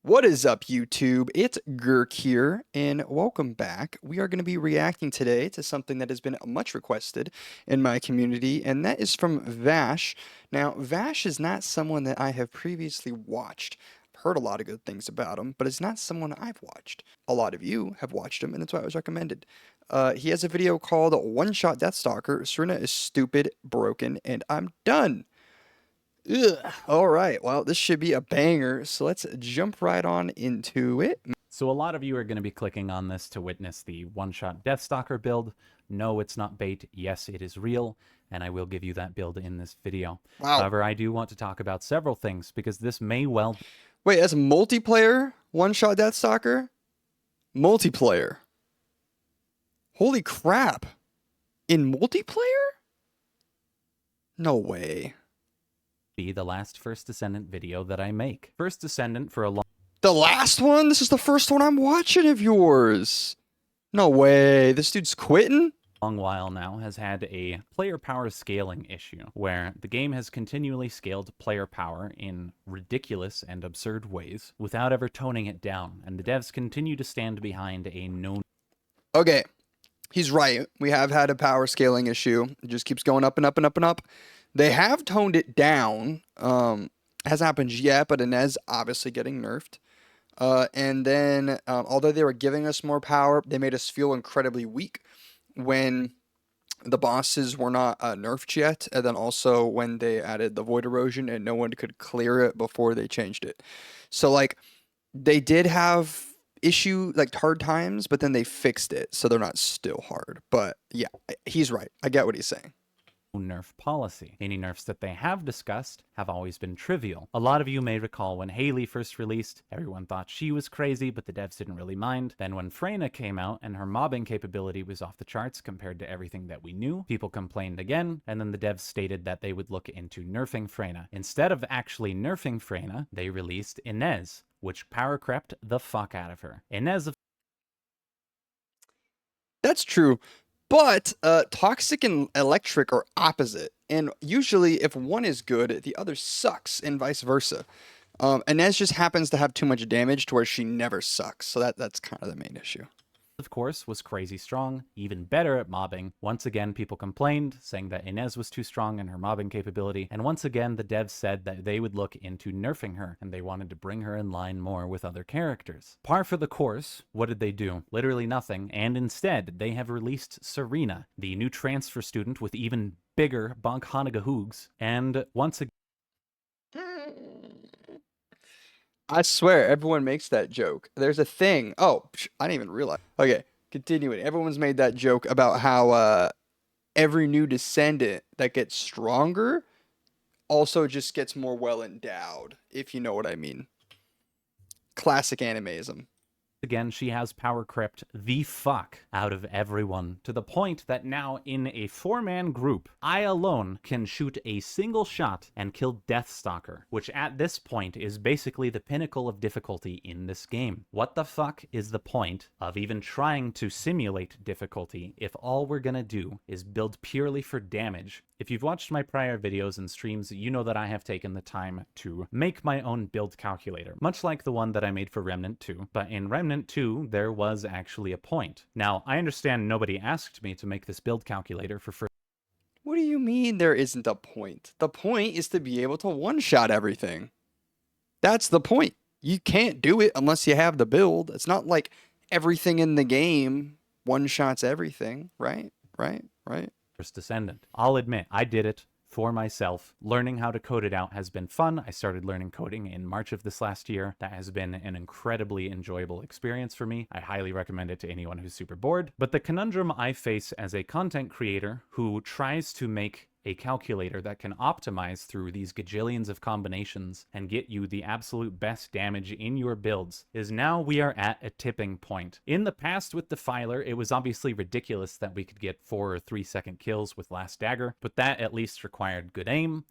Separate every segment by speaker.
Speaker 1: What is up, YouTube? It's Gerk here, and welcome back. We are going to be reacting today to something that has been much requested in my community, and that is from Vash. Now, Vash is not someone that I have previously watched. I've heard a lot of good things about him, but it's not someone I've watched. A lot of you have watched him, and that's why it was recommended. He has a video called One Shot Deathstalker. Serena is stupid, broken, and I'm done. Ugh. All right. Well, this should be a banger. So let's jump right on into it.
Speaker 2: So a lot of you are going to be clicking on this to witness the one-shot Deathstalker build. No, it's not bait. Yes, it is real, and I will give you that build in this video.
Speaker 1: Wow.
Speaker 2: However, I do want to talk about several things because this may well...
Speaker 1: Wait, that's multiplayer? One shot Deathstalker? Multiplayer. Holy crap. In multiplayer? No way.
Speaker 2: be the last First Descendant video that I make. First Descendant for a long...
Speaker 1: The last one? This is the first one I'm watching of yours. No way. This dude's quitting?
Speaker 2: long while now has had a player power scaling issue, where the game has continually scaled player power in ridiculous and absurd ways without ever toning it down, and the devs continue to stand behind a known...
Speaker 1: Okay, he's right. We have had a power scaling issue. It just keeps going up and up and up and up. They have toned it down. Hasn't happened yet, but Inez obviously getting nerfed. And then, although they were giving us more power, they made us feel incredibly weak when the bosses were not nerfed yet, and then also when they added the void erosion and no one could clear it before they changed it. So like they did have like hard times, but then they fixed it, so they're not still hard. But yeah, he's right. I get what he's saying.
Speaker 2: Nerf policy. Any nerfs that they have discussed have always been trivial. A lot of you may recall when Haley first released, everyone thought she was crazy, but the devs didn't really mind. Then when Freyna came out and her mobbing capability was off the charts compared to everything that we knew, people complained again, and then the devs stated that they would look into nerfing Freyna. Instead of actually nerfing Freyna, they released Inez, which power crept the fuck out of her. Inez...
Speaker 1: That's true. But toxic and electric are opposite. And usually if one is good, the other sucks, and vice versa. Inez just happens to have too much damage to where she never sucks. So that's kind of the main issue.
Speaker 2: Of course, was crazy strong, even better at mobbing. Once again, people complained, saying that Inez was too strong in her mobbing capability, and once again, the devs said that they would look into nerfing her, and they wanted to bring her in line more with other characters. Par for the course, what did they do? Literally nothing, and instead, they have released Serena, the new transfer student with even bigger bonk Hanaga hoogs, and once again,
Speaker 1: I swear, everyone makes that joke. There's a thing. Oh, I didn't even realize. Okay, continuing. Everyone's made that joke about how every new descendant that gets stronger also just gets more well endowed, if you know what I mean. Classic animism.
Speaker 2: again, she has power crept the fuck out of everyone, to the point that now in a 4-man group, I alone can shoot a single shot and kill Deathstalker, which at this point is basically the pinnacle of difficulty in this game. What the fuck is the point of even trying to simulate difficulty if all we're gonna do is build purely for damage? If you've watched my prior videos and streams, you know that I have taken the time to make my own build calculator, much like the one that I made for Remnant 2, but in Remnant 2, there was actually a point. Now, I understand nobody asked me to make this build calculator for first...
Speaker 1: What do you mean there isn't a point? The point is to be able to one-shot everything. That's the point. You can't do it unless you have the build. It's not like everything in the game one-shots everything, right? Right?
Speaker 2: First Descendant. I'll admit, I did it for myself. Learning how to code it out has been fun. I started learning coding in March of this last year. That has been an incredibly enjoyable experience for me. I highly recommend it to anyone who's super bored. But the conundrum I face as a content creator who tries to make a calculator that can optimize through these gajillions of combinations and get you the absolute best damage in your builds is now we are at a tipping point. In the past with Defiler, it was obviously ridiculous that we could get 4 or 3 second kills with Last Dagger, but that at least required good aim.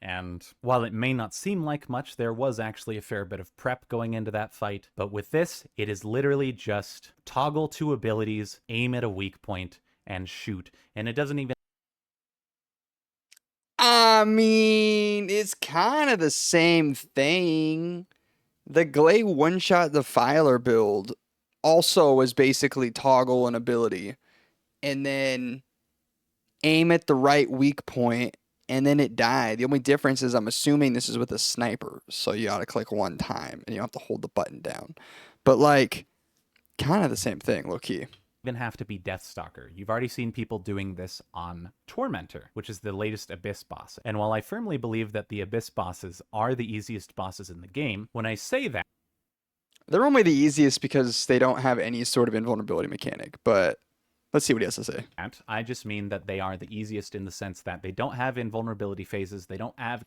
Speaker 2: And while it may not seem like much, there was actually a fair bit of prep going into that fight. But with this, it is literally just toggle 2 abilities, aim at a weak point, and shoot. And it doesn't even...
Speaker 1: I mean, it's kind of the same thing. The Glay one-shot Defiler build also was basically toggle an ability and then aim at the right weak point and then it died. The only difference is I'm assuming this is with a sniper, so you gotta click one time and you have to hold the button down. But like, kind of the same thing, low key.
Speaker 2: Even have to be Deathstalker. You've already seen people doing this on Tormentor, which is the latest Abyss boss. And while I firmly believe that the Abyss bosses are the easiest bosses in the game, when I say that,
Speaker 1: They're only the easiest because they don't have any sort of invulnerability mechanic, but let's see what he has to say.
Speaker 2: I just mean that they are the easiest in the sense that they don't have invulnerability phases, they don't have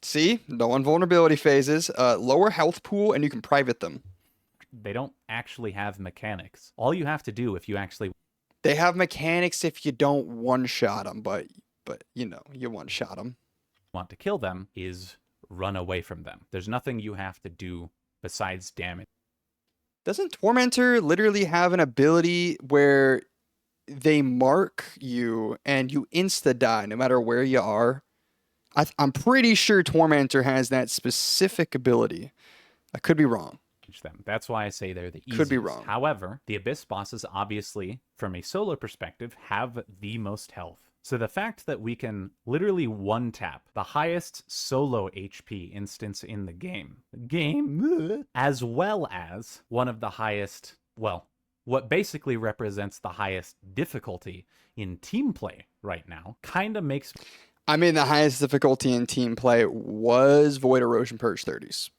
Speaker 1: See, no invulnerability phases, lower health pool, and you can private them.
Speaker 2: they don't actually have mechanics. All you have to do if you actually
Speaker 1: They have mechanics if you don't one-shot them, but you know, you one-shot them.
Speaker 2: want to kill them is run away from them. There's nothing you have to do besides damage.
Speaker 1: Doesn't Tormentor literally have an ability where they mark you and you insta-die no matter where you are? I'm pretty sure Tormentor has that specific ability. I could be wrong.
Speaker 2: Them. That's why I say they're the easiest.
Speaker 1: Could be wrong.
Speaker 2: However, the Abyss bosses obviously, from a solo perspective, have the most health. So the fact that we can literally one-tap the highest solo HP instance in the game, as well as one of the highest, well, what basically represents the highest difficulty in team play right now, kind of makes...
Speaker 1: I mean, the highest difficulty in team play was Void Erosion Purge 30s.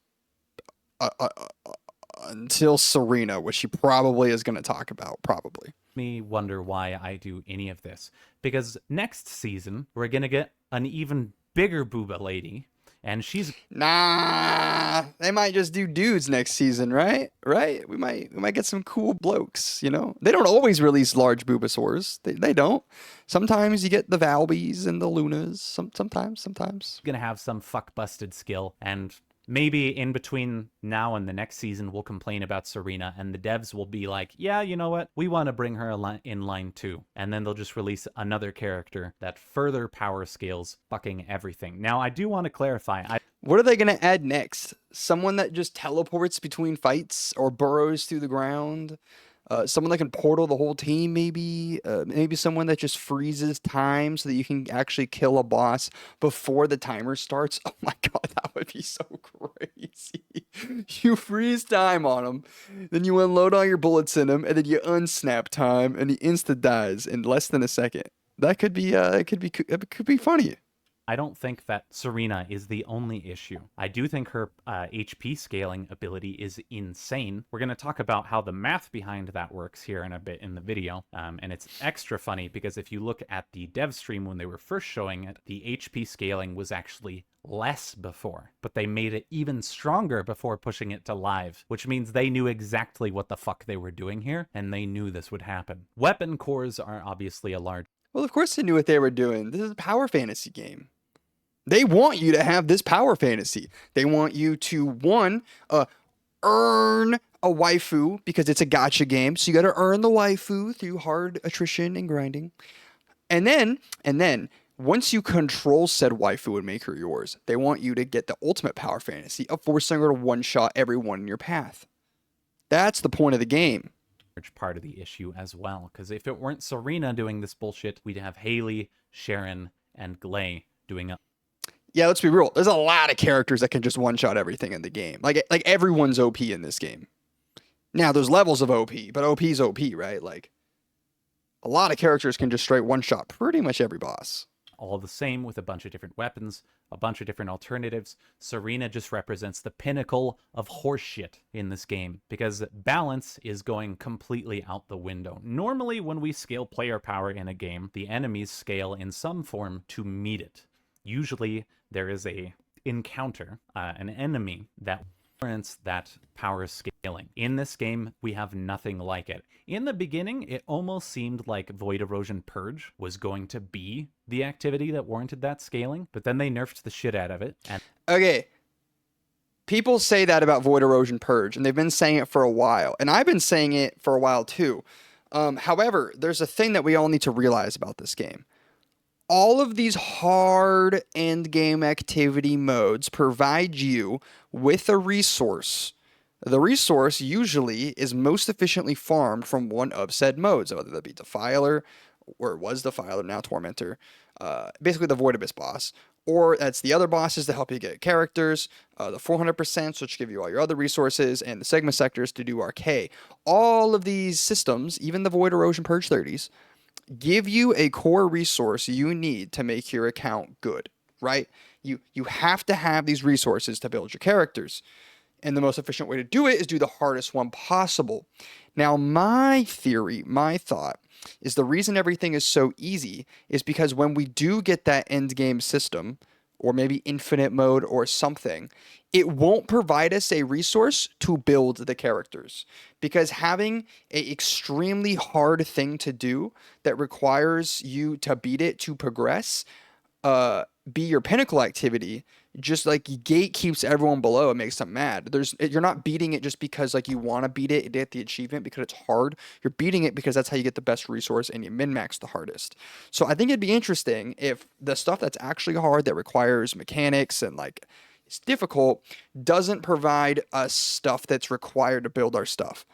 Speaker 1: Until Serena, which she probably is going to talk about, probably.
Speaker 2: Me wonder why I do any of this. Because next season, we're going to get an even bigger booba lady, and she's...
Speaker 1: Nah, they might just do dudes next season, right? Right? We might get some cool blokes, you know? They don't always release large boobasaurs. They don't. Sometimes you get the Valbies and the Lunas. Sometimes.
Speaker 2: going to have some fuck-busted skill, and... maybe in between now and the next season, we'll complain about Serena, and the devs will be like, yeah, you know what? We want to bring her in line too. And then they'll just release another character that further power scales fucking everything. Now, I do want to clarify.
Speaker 1: What are they going to add next? Someone that just teleports between fights or burrows through the ground? Someone that can portal the whole team, maybe? Maybe someone that just freezes time so that you can actually kill a boss before the timer starts? Oh my god, that would be so crazy. You freeze time on him, then you unload all your bullets in him, and then you unsnap time, and he insta dies in less than a second. That could be, it could be funny.
Speaker 2: I don't think that Serena is the only issue. I do think her HP scaling ability is insane. We're going to talk about how the math behind that works here in a bit in the video. And it's extra funny because if you look at the dev stream when they were first showing it, the HP scaling was actually less before, but they made it even stronger before pushing it to live, which means they knew exactly what the fuck they were doing here, and they knew this would happen. Weapon cores are obviously a large...
Speaker 1: Well, of course they knew what they were doing. This is a power fantasy game. They want you to have this power fantasy. They want you to, one, earn a waifu because it's a gacha game. So you got to earn the waifu through hard attrition and grinding. And then, once you control said waifu and make her yours, they want you to get the ultimate power fantasy of forcing her to one-shot everyone in your path. That's the point of the game.
Speaker 2: Part of the issue as well, because if it weren't Serena doing this bullshit, we'd have Haley, Sharon, and Glay doing it.
Speaker 1: Yeah, let's be real. There's a lot of characters that can just one-shot everything in the game. Like everyone's OP in this game. Now, there's levels of OP, but OP's OP, right? Like, a lot of characters can just straight one-shot pretty much every boss.
Speaker 2: All the same with a bunch of different weapons, a bunch of different alternatives. Serena just represents the pinnacle of horseshit in this game because balance is going completely out the window. Normally, when we scale player power in a game, the enemies scale in some form to meet it. Usually, there is a encounter, an enemy that warrants that power scaling. In this game, we have nothing like it. In the beginning, it almost seemed like Void Erosion Purge was going to be the activity that warranted that scaling, but then they nerfed the shit out of it. And
Speaker 1: okay, people say that about Void Erosion Purge, and they've been saying it for a while, and I've been saying it for a while too. However, there's a thing that we all need to realize about this game. All of these hard end game activity modes provide you with a resource The resource usually is most efficiently farmed from one of said modes, whether that be Defiler, or it was Defiler, now Tormentor, basically the Void Abyss boss, or that's the other bosses to help you get characters, the 400%, which give you all your other resources, and the Sigma sectors to do Arcade. All of these systems, even the Void Erosion Purge 30s, give you a core resource you need to make your account good, right? You have to have these resources to build your characters. And the most efficient way to do it is do the hardest one possible. Now, my theory, my thought, is the reason everything is so easy is because when we do get that end game system, or maybe infinite mode or something, it won't provide us a resource to build the characters. Because having a extremely hard thing to do that requires you to beat it to progress, be your pinnacle activity, just like gate keeps everyone below, it makes them mad. You're not beating it just because like you want to beat it to get the achievement because it's hard. You're beating it because that's how you get the best resource and you min max the hardest. So I think it'd be interesting if the stuff that's actually hard that requires mechanics and like it's difficult doesn't provide us stuff that's required to build our stuff.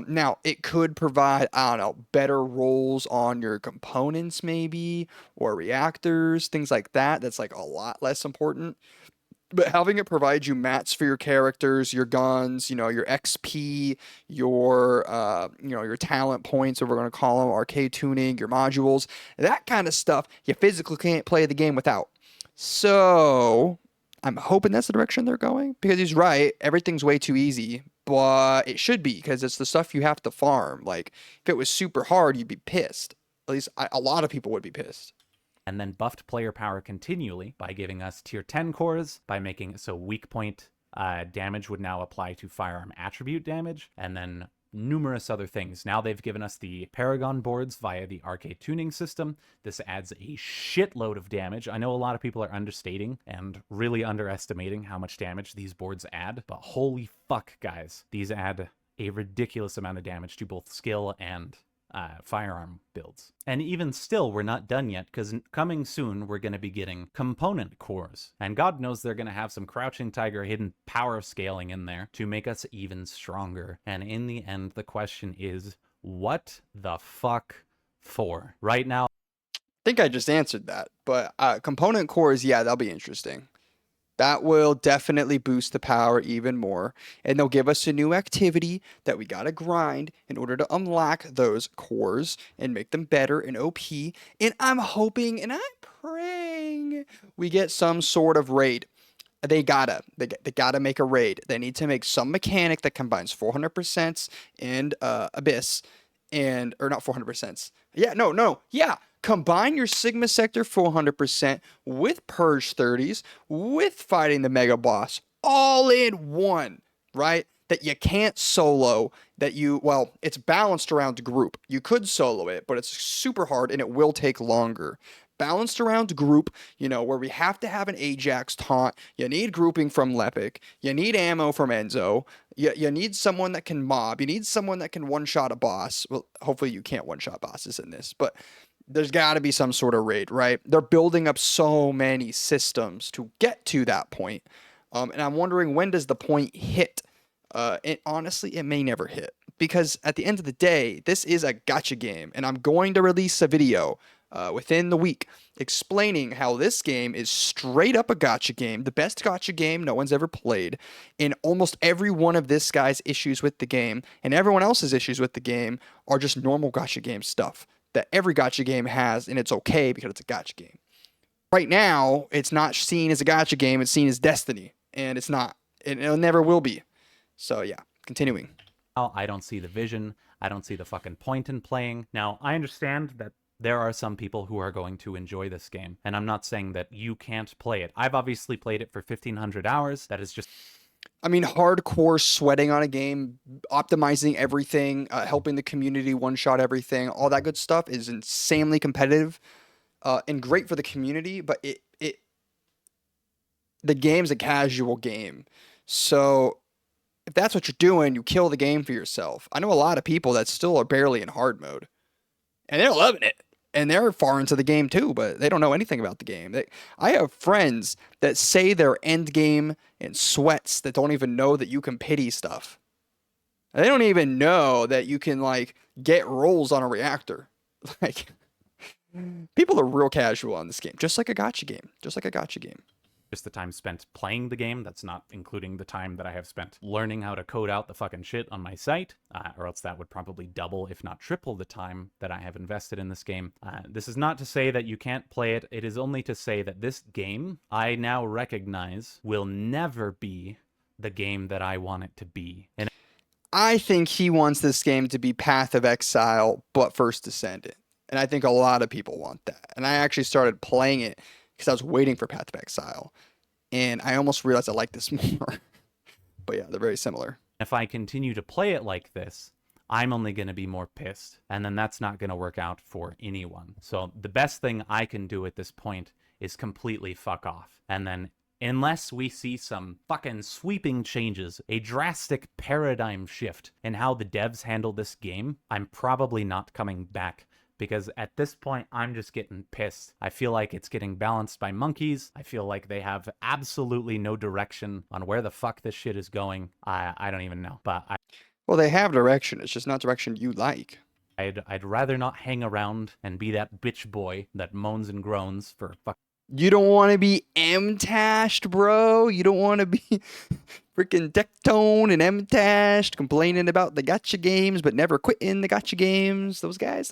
Speaker 1: Now, it could provide, I don't know, better rolls on your components, maybe, or reactors, things like that. That's like a lot less important. But having it provide you mats for your characters, your guns, your XP, your talent points, or we're going to call them arcade tuning, your modules, that kind of stuff, you physically can't play the game without. So, I'm hoping that's the direction they're going because he's right. Everything's way too easy, but it should be because it's the stuff you have to farm. Like, if it was super hard, you'd be pissed. At least a lot of people would be pissed.
Speaker 2: And then buffed player power continually by giving us tier 10 cores, by making it so weak point damage would now apply to firearm attribute damage, and then numerous other things. Now they've given us the Paragon boards via the arcade tuning system. This adds a shitload of damage. I know a lot of people are understating and really underestimating how much damage these boards add, but holy fuck, guys. These add a ridiculous amount of damage to both skill and firearm builds. And even still, we're not done yet, because coming soon, we're going to be getting component cores. And God knows they're going to have some Crouching Tiger hidden power scaling in there to make us even stronger. And in the end, the question is, what the fuck for? Right now,
Speaker 1: I think I just answered that, but component cores, yeah, that'll be interesting. That will definitely boost the power even more. And they'll give us a new activity that we gotta grind in order to unlock those cores and make them better and OP. And I'm hoping and I'm praying we get some sort of raid. They gotta make a raid. They need to make some mechanic that combines 400% and Abyss and or not 400%. Yeah, no. Yeah. Combine your Sigma Sector 400% with Purge 30s, with fighting the Mega Boss, all in one, right? That you can't solo, it's balanced around group. You could solo it, but it's super hard and it will take longer. Balanced around group, where we have to have an Ajax taunt. You need grouping from Lepic. You need ammo from Enzo. You need someone that can mob. You need someone that can one-shot a boss. Well, hopefully you can't one-shot bosses in this, but there's got to be some sort of raid, right? They're building up so many systems to get to that point. And I'm wondering, when does the point hit? And honestly, it may never hit. Because at the end of the day, this is a gacha game. And I'm going to release a video within the week explaining how this game is straight up a gacha game. The best gacha game no one's ever played. And almost every one of this guy's issues with the game and everyone else's issues with the game are just normal gacha game stuff that every gacha game has, and it's okay because it's a gacha game. Right now, it's not seen as a gacha game, it's seen as Destiny, and it's not. It never will be. So yeah, continuing.
Speaker 2: I don't see the vision. I don't see the fucking point in playing. Now, I understand that there are some people who are going to enjoy this game, and I'm not saying that you can't play it. I've obviously played it for 1,500 hours. That is just...
Speaker 1: I mean, hardcore sweating on a game, optimizing everything, helping the community one-shot everything, all that good stuff is insanely competitive and great for the community, but the game's a casual game. So if that's what you're doing, you kill the game for yourself. I know a lot of people that still are barely in hard mode, and they're loving it. and they're far into the game too, but they don't know anything about the game. I have friends that say they're end game in sweats that don't even know that you can pity stuff. They don't even know that you can like get rolls on a reactor. Like people are real casual on this game, just like a gotcha game, just like a gotcha game.
Speaker 2: Just the time spent playing the game. That's not including the time that I have spent learning how to code out the fucking shit on my site, or else that would probably double, if not triple, the time that I have invested in this game. This is not to say that you can't play it. It is only to say that this game, I now recognize, will never be the game that I want it to be. And
Speaker 1: I think he wants this game to be Path of Exile, but First Descendant. And I think a lot of people want that. And I actually started playing it because I was waiting for Path of Exile. And I almost realized I like this more. But yeah, they're very similar.
Speaker 2: if I continue to play it like this, I'm only going to be more pissed. And then that's not going to work out for anyone. So the best thing I can do at this point is completely fuck off. And then unless we see some fucking sweeping changes, a drastic paradigm shift in how the devs handle this game, I'm probably not coming back. Because at this point, I'm just getting pissed. I feel like it's getting balanced by monkeys. I feel like they have absolutely no direction on where the fuck this shit is going. I don't even know. But
Speaker 1: Well, they have direction. It's just not direction you like.
Speaker 2: I'd rather not hang around and be that bitch boy that moans and groans for fuck.
Speaker 1: You don't want to be M-tashed, bro. You don't want to be freaking Dectone and M-tashed, complaining about the gotcha games, but never quitting the gotcha games. Those guys.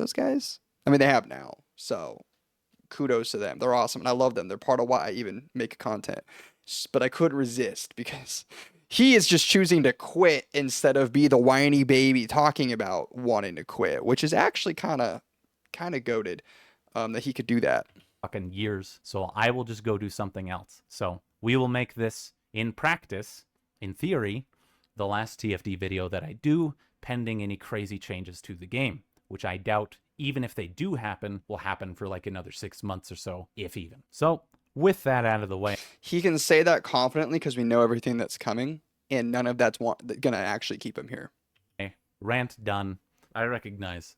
Speaker 1: I mean, they have now. So kudos to them. They're awesome. And I love them. They're part of why I even make content. But I couldn't resist because he is just choosing to quit instead of be the whiny baby talking about wanting to quit, which is actually kind of goated that he could do that.
Speaker 2: Fucking years. So I will just go do something else. So we will make this in practice, in theory, the last TFD video that I do, pending any crazy changes to the game, which I doubt, even if they do happen, will happen for like another 6 months or so, if even. So with that out of the way,
Speaker 1: He can say that confidently because we know everything that's coming, and none of that's gonna actually keep him here.
Speaker 2: rant done. I recognize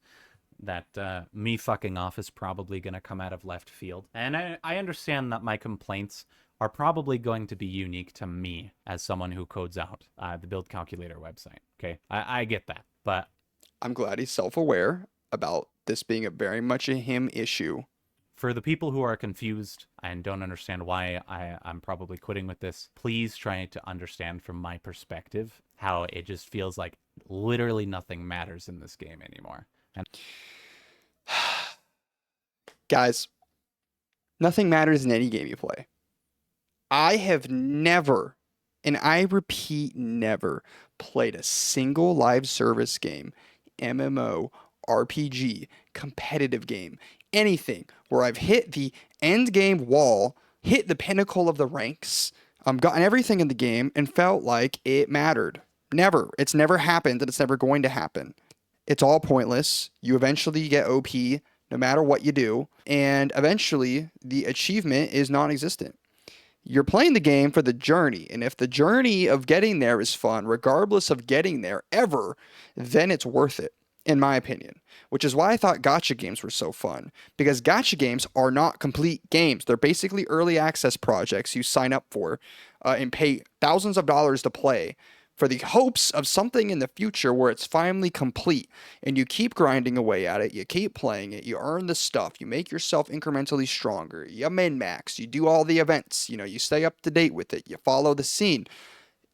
Speaker 2: that me fucking off is probably going to come out of left field. And I understand that my complaints are probably going to be unique to me as someone who codes out the Build Calculator website. Okay, I get that. But
Speaker 1: I'm glad he's self-aware about this being a very much a him issue.
Speaker 2: for the people who are confused and don't understand why I'm probably quitting with this, please try to understand from my perspective how it just feels like literally nothing matters in this game anymore. And
Speaker 1: Guys, nothing matters in any game you play. I have never, and I repeat never, played a single live service game, MMO, RPG, competitive game, anything where I've hit the end game wall, hit the pinnacle of the ranks, gotten everything in the game, and felt like it mattered. Never. It's never happened, and it's never going to happen. It's all pointless. You eventually get OP no matter what you do, and eventually the achievement is non-existent. You're playing the game for the journey, and if the journey of getting there is fun, regardless of getting there ever, then it's worth it, in my opinion. Which is why I thought gacha games were so fun, because gacha games are not complete games. They're basically early access projects you sign up for and pay thousands of dollars to play, for the hopes of something in the future where it's finally complete, and you keep grinding away at it, you keep playing it, you earn the stuff, you make yourself incrementally stronger, you min-max, you do all the events, you stay up to date with it, you follow the scene.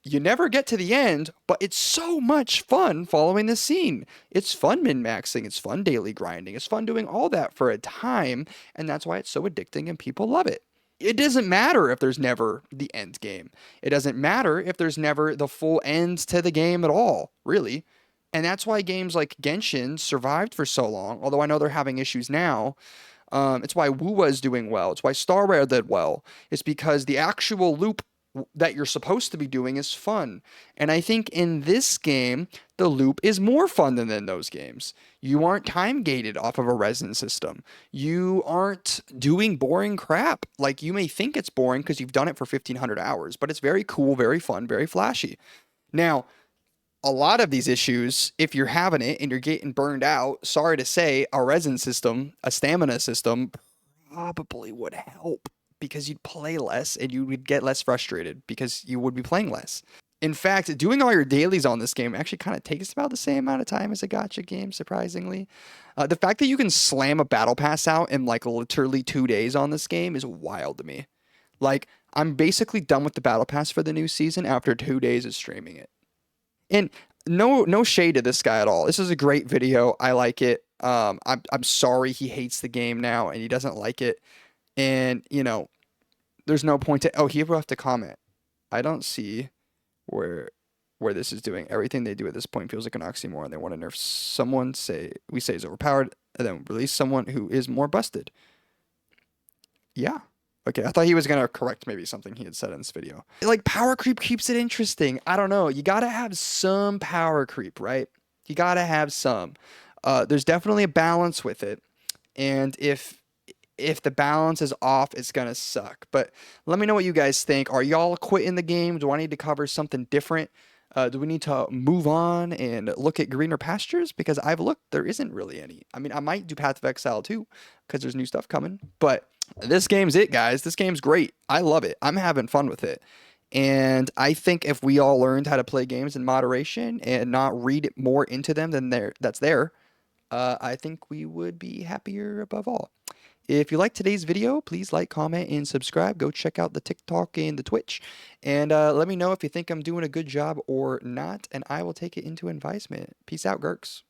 Speaker 1: You never get to the end, but it's so much fun following the scene. It's fun min-maxing, it's fun daily grinding, it's fun doing all that for a time, and that's why it's so addicting and people love it. It doesn't matter if there's never the end game. It doesn't matter if there's never the full end to the game at all, really. And that's why games like Genshin survived for so long, although I know they're having issues now. It's why WoWa is doing well. It's why StarRare did well. It's because the actual loop that you're supposed to be doing is fun. And I think in this game, the loop is more fun than in those games. You aren't time gated off of a resin system. You aren't doing boring crap. Like, you may think it's boring because you've done it for 1,500 hours, but it's very cool, very fun, very flashy. Now, a lot of these issues, if you're having it and you're getting burned out, sorry to say, a resin system, a stamina system, probably would help because you'd play less and you would get less frustrated because you would be playing less. In fact, doing all your dailies on this game actually kind of takes about the same amount of time as a gacha game, surprisingly. The fact that you can slam a battle pass out in like literally 2 days on this game is wild to me. Like, I'm basically done with the battle pass for the new season after 2 days of streaming it. And no shade to this guy at all. This is a great video. I like it. I'm sorry he hates the game now and he doesn't like it. And there's no point to. Oh, he left to comment. I don't see where this is doing. Everything they do at this point feels like an oxymoron. They want to nerf someone. We say is overpowered, and then release someone who is more busted. Yeah. Okay, I thought he was gonna correct maybe something he had said in this video. Like, power creep keeps it interesting. I don't know. You gotta have some power creep, right? You gotta have some. There's definitely a balance with it, and if the balance is off, it's gonna suck. But let me know what you guys think. Are y'all quitting the game? Do I need to cover something different? Do we need to move on and look at greener pastures? Because I've looked, there isn't really any. I mean, I might do Path of Exile too, because there's new stuff coming. But this game's it, guys. This game's great. I love it. I'm having fun with it. And I think if we all learned how to play games in moderation and not read more into them than that's there, I think we would be happier above all. If you liked today's video, please like, comment, and subscribe. Go check out the TikTok and the Twitch. And let me know if you think I'm doing a good job or not, and I will take it into advisement. Peace out, Gerks.